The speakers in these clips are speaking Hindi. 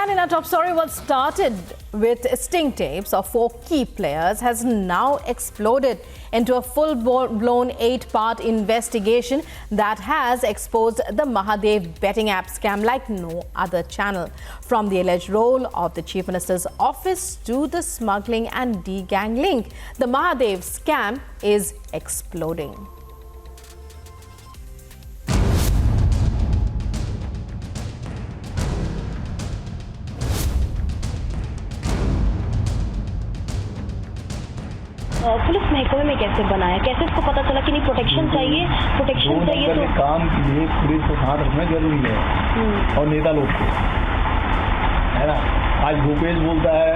And in our top story, what started with sting tapes of 4 key players has now exploded into a full-blown 8-part investigation that has exposed the Mahadev betting app scam like no other channel. From the alleged role of the Chief Minister's office to the smuggling and D-gang link, the Mahadev scam is exploding. Police महकमे में कैसे बनाया, कैसे इसको पता चला कि नहीं प्रोटेक्शन चाहिए तो काम के लिए पुलिस को साथ रखना जरूरी है और नेता लोग को, है ना। आज भूपेश बोलता है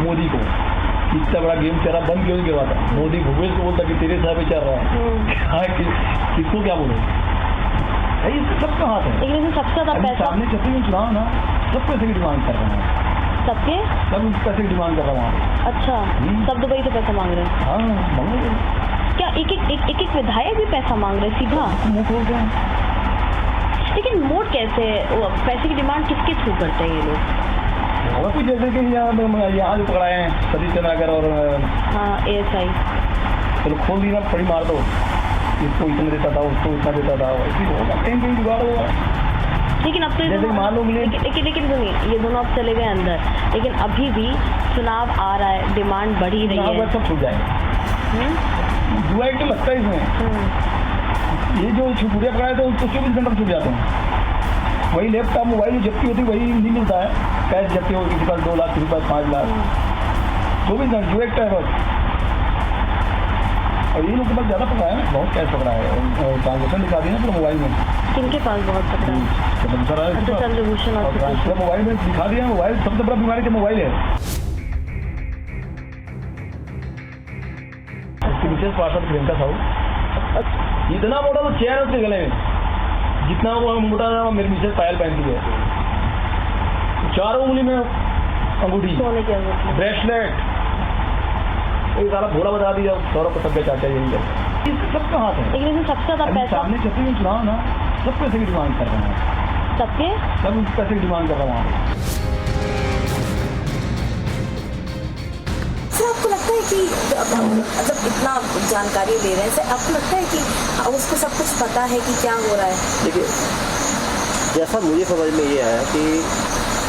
मोदी को इतना बड़ा गेम चल रहा, बंद क्यों नहीं करवाता। मोदी भूपेश को बोलता कि तेरे साथ चल रहा है, किसको क्या बोले, ये सबका हाथ है। लेकिन सबसे ज्यादा पैसा सामने छतरी में चुनाव ना, सब पैसे की डिमांड कर रहे हैं, सब पैसे की डिमांड कर रहा हूँ। अच्छा, सब दुबई से पैसा मांग रहे हैं। हाँ, मांगेंगे। क्या एक विधायक भी पैसा मांग रहे सीधा मुंह खोल रहे हैं। लेकिन मोड कैसे, पैसे की डिमांड किसके थ्रू करते हैं ये लोग? कुछ जैसे कि यहाँ जो पकड़ाए हैं सतीश चंद्राकर और हाँ ASI, चलो खोल दी ना, बड़ी मार दो, इसको इतना देता था, उसको इतना देता था, ऐसी होगा, कहीं जुगाड़ होगा। लेकिन अब तो लेकिन सुनिए, ये दोनों अब चले गए अंदर, लेकिन अभी भी चुनाव आ रहा है, डिमांड बढ़ी रही है, सब छूट जाएगा। जुआ एक तो लगता है इसमें, ये जो छुड़िया पकड़ाए थे उसको 24 घंटे छूट जाते हैं। वही लैपटॉप मोबाइल जो जब्ती होती है वही नहीं मिलता है, कैश जब्ती होगी, किसी पास 2 लाख, किसी पास 5 लाख, 24 घंटे जुआ एक है बस। और ये लोग के पास ज़्यादा पकड़ा है, बहुत कैश पकड़ा है, ट्रांजेक्शन दिखा दी ना पूरा मोबाइल में। किनके पास बहुत पकड़ा है? चंद्रभूषण और मोबाइल में दिखा दिया। मोबाइल सबसे बड़ा बीमारी तो मोबाइल है। उसकी विशेष पार्षद प्रियंका साहू, इतना मोटा तो चेयर उसके गले में, जितना वो मोटा था मेरी मिसेज पायल पहनती है, 4 उंगली में अंगूठी, ब्रेसलेट, एक सारा भोला बता दिया, सौरभ को सबके चाचा यही है। सबका हाथ है। लेकिन सबसे ज्यादा पैसा सामने छतरी में चुनाव ना, सब पैसे की डिमांड कर रहे हैं, सब पैसे की डिमांड कर रहा हूँ। सर आपको लगता है कि मतलब इतना जानकारी ले रहे हैं, सर आपको लगता है कि उसको सब कुछ पता है कि क्या हो रहा है? देखिए, जैसा मुझे समझ में ये आया कि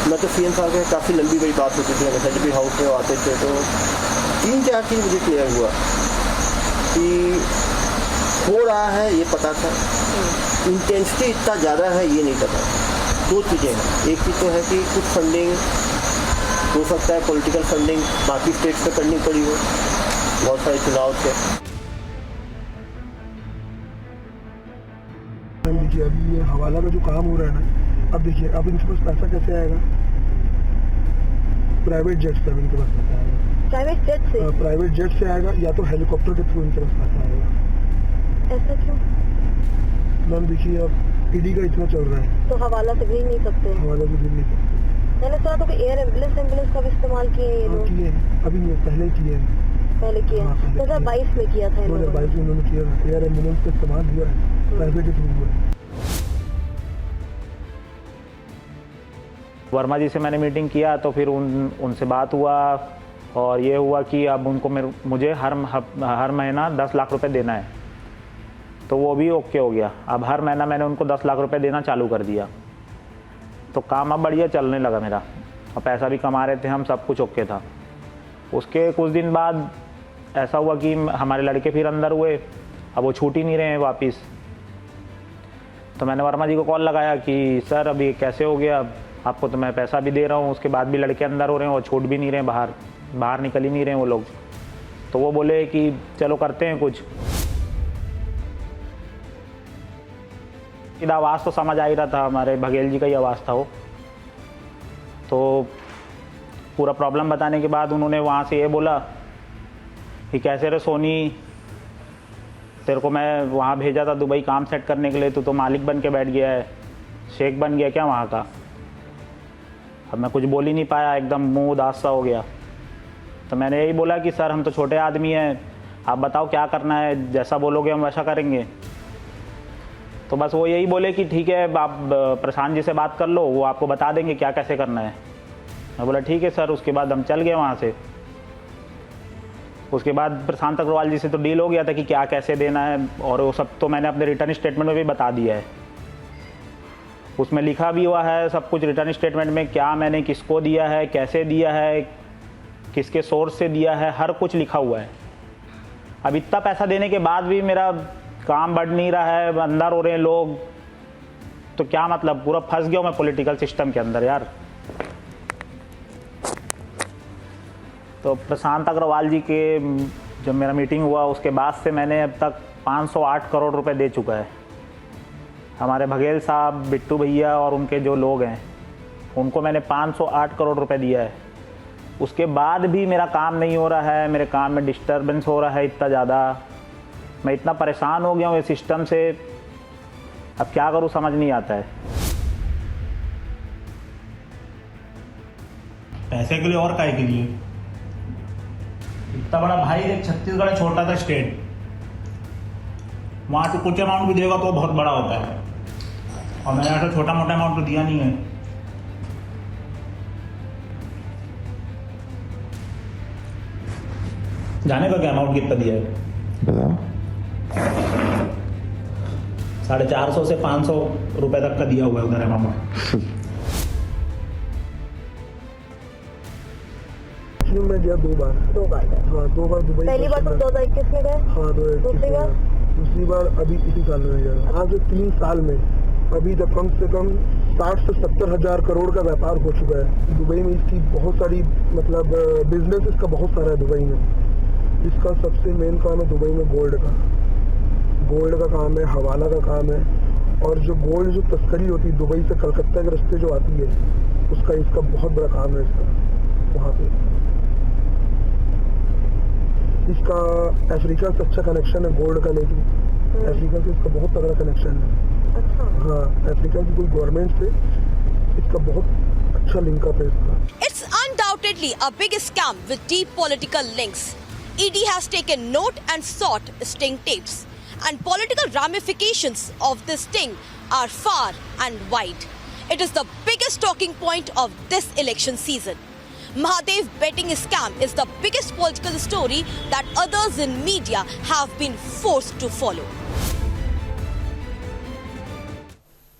मैं तो CM साहब के काफ़ी लंबी बड़ी बात होती थी, हमेशा जब भी हाउस में आते थे तो 3-4 चीज़ मुझे क्लियर हुआ कि हो रहा है ये पता था, इंटेंसिटी इतना ज़्यादा है ये नहीं पता। 2 चीज़ें हैं, एक चीज़ तो है कि कुछ फंडिंग हो सकता है, पॉलिटिकल फंडिंग बाकी स्टेट्स में करनी पड़ी हो बहुत सारे चुनाव से। देखिए अभी ये हवाला का जो काम हो रहा है ना, अब देखिए अब इनके पास पैसा कैसे आएगा? प्राइवेट जेट से इनके पास पैसा आएगा, प्राइवेट जेट से आएगा या तो हेलीकॉप्टर के थ्रू इनके पास पैसा आएगा। ऐसा क्यों? मैम देखिए अब ईडी का इतना चल रहा है तो हवाला से भेज नहीं सकते? हवाला से भेज नहीं सकते। मैंने सुना तो एयर एम्बुलेंस का भी इस्तेमाल किए हैं ये लोग। किए हैं, अभी नहीं, पहले किए हैं। 2022 में किया था 2022 में उन्होंने किया था, एयर एम्बुलेंस का इस्तेमाल किया है, प्राइवेट के थ्रू हुआ है। वर्मा जी से मैंने मीटिंग किया तो फिर उनसे बात हुआ और ये हुआ कि अब उनको मुझे हर महीना 10 लाख रुपए देना है, तो वो भी ओके हो गया। अब हर महीना मैंने उनको 10 लाख रुपए देना चालू कर दिया, तो काम अब बढ़िया चलने लगा मेरा, और पैसा भी कमा रहे थे हम, सब कुछ ओके था। उसके कुछ दिन बाद ऐसा हुआ कि हमारे लड़के फिर अंदर हुए, अब वो छूट ही नहीं रहे हैं वापस। तो मैंने वर्मा जी को कॉल लगाया कि सर अभी कैसे हो गया, आपको तो मैं पैसा भी दे रहा हूँ, उसके बाद भी लड़के अंदर हो रहे हैं और छूट भी नहीं रहे, बाहर निकल ही नहीं रहे वो लोग। तो वो बोले कि चलो करते हैं कुछ। आवाज़ तो समझ आ ही रहा था, हमारे बघेल जी का ही आवाज़ था वो। तो पूरा प्रॉब्लम बताने के बाद उन्होंने वहाँ से ये बोला कि कैसे रे सोनी, तेरे को मैं वहाँ भेजा था दुबई काम सेट करने के लिए, तू तो मालिक बन के बैठ गया है, शेख बन गया क्या वहाँ का। अब मैं कुछ बोल ही नहीं पाया, एकदम मुंह उदास सा हो गया। तो मैंने यही बोला कि सर हम तो छोटे आदमी हैं, आप बताओ क्या करना है, जैसा बोलोगे हम वैसा करेंगे। तो बस वो यही बोले कि ठीक है आप प्रशांत जी से बात कर लो, वो आपको बता देंगे क्या कैसे करना है। मैं बोला ठीक है सर। उसके बाद हम चल गए वहाँ से। उसके बाद प्रशांत अग्रवाल जी से तो डील हो गया था कि क्या कैसे देना है, और वो सब तो मैंने अपने रिटर्न स्टेटमेंट में भी बता दिया है। उसमें लिखा भी हुआ है सब कुछ रिटर्न स्टेटमेंट में, क्या मैंने किसको दिया है, कैसे दिया है, किसके सोर्स से दिया है, हर कुछ लिखा हुआ है। अब इतना पैसा देने के बाद भी मेरा काम बढ़ नहीं रहा है, अंदर हो रहे हैं लोग, तो क्या मतलब, पूरा फंस गया हूँ मैं पॉलिटिकल सिस्टम के अंदर यार। तो प्रशांत अग्रवाल जी के जब मेरा मीटिंग हुआ उसके बाद से मैंने अब तक 508 करोड़ रुपए दे चुका है। हमारे बघेल साहब, बिट्टू भैया और उनके जो लोग हैं उनको मैंने 508 करोड़ रुपए दिया है। उसके बाद भी मेरा काम नहीं हो रहा है, मेरे काम में डिस्टर्बेंस हो रहा है इतना ज़्यादा। मैं इतना परेशान हो गया हूँ इस सिस्टम से, अब क्या करूँ समझ नहीं आता है। पैसे के लिए और काय के लिए? इतना बड़ा भाई, एक छत्तीसगढ़ छोटा सा स्टेट, वहाँ तो कुछ अमाउंट भी देगा तो बहुत बड़ा होता है, और मैंने ऐसा छोटा मोटा अमाउंट तो दिया नहीं है। जाने का क्या अमाउंट कितना दिया है बताओ? 450 से 500 रुपए तक का दिया हुआ है उधर अमाउंट। मैं गया 2 बार। हाँ 2 बार दुबई। पहली बार तो 2021 में गए। हाँ 2021 में। दूसरी बार अभी इसी साल में गया। आज 3 साल में अभी तक कम से कम 60 से 70 हजार करोड़ का व्यापार हो चुका है दुबई में। इसकी बहुत सारी मतलब बिजनेस इसका बहुत सारा है दुबई में। इसका सबसे मेन काम है दुबई में गोल्ड का काम है, हवाला का काम है, और जो गोल्ड जो तस्करी होती है दुबई से कलकत्ता के रास्ते जो आती है उसका इसका बहुत बड़ा काम है इसका वहाँ पे। इसका अफ्रीका से अच्छा कनेक्शन है गोल्ड का, लेकिन अफ्रीका से इसका बहुत तगड़ा कनेक्शन है। अच्छा। हाँ अफ्रीका की कोई गवर्नमेंट से इसका बहुत अच्छा लिंकअप है इसका। It's undoubtedly a big scam with deep political links. ED has taken note and sought sting tapes, and political ramifications of this sting are far and wide. It is the biggest talking point of this election season. Mahadev betting scam is the biggest political story that others in media have been forced to follow.